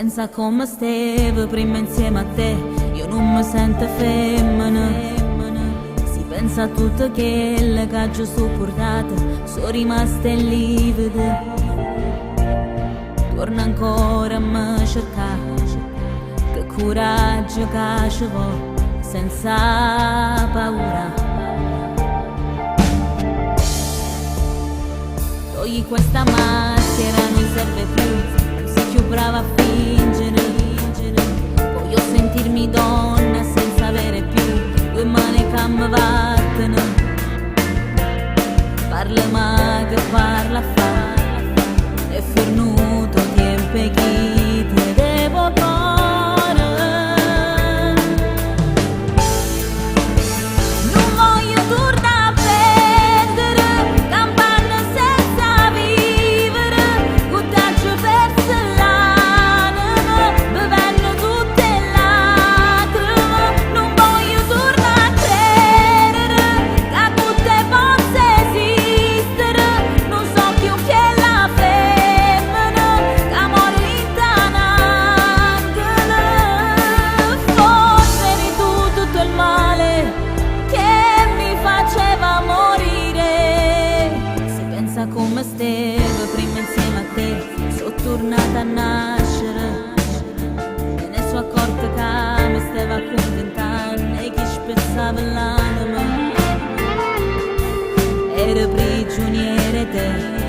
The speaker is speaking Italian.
pensa come stavo prima insieme a te, io non mi sento femmina. Si pensa a tutto quello che ho sopportato, sono rimaste livide. Torna ancora a me cercare, che coraggio che ci vuole, senza paura. Togli questa maschera, non serve più, non sei più brava a fingere. Voglio sentirmi donna senza avere più due mani che mi vattano. Parla ma che parla fa, è fornuto tempo chi te devo cuore. Non voglio tornare a prendere campane senza vivere, coraggio perso l'anima, bevendo tutte lacrime. Non voglio tornare a credere che tutte possa esistere, non so più che la femmina che muore in forse eri tu tutto il male che mi faceva morire. Se pensa come stavo prima insieme a te, sono tornata a nascere e ne sono accorta che mi stava accontentando e che spezzava l'anima. Ero prigioniere te.